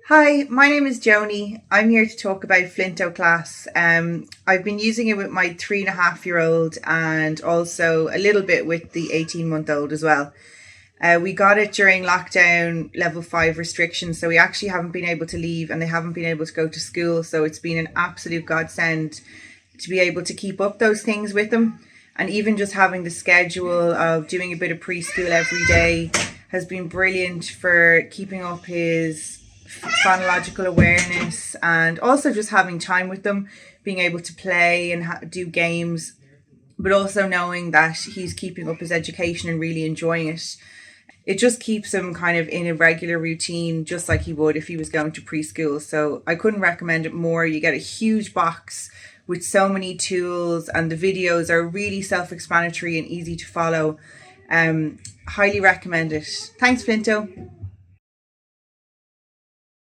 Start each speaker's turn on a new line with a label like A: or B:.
A: Hi, my name is Joni. I'm here to talk about Flintoclass. I've been using it with my 3.5-year-old and also a little bit with the 18-month-old as well. We got it during lockdown level 5 restrictions, so we actually haven't been able to leave and they haven't been able to go to school. So it's been an absolute godsend to be able to keep up those things with them. And even just having the schedule of doing a bit of preschool every day has been brilliant for keeping up his phonological awareness and also just having time with them, being able to play and do games, but also knowing that he's keeping up his education and really enjoying it. It just keeps him kind of in a regular routine, just like he would if he was going to preschool. So I couldn't recommend it more. You get a huge box with so many tools and the videos are really self-explanatory and easy to follow. Highly recommend it. Thanks, Flinto.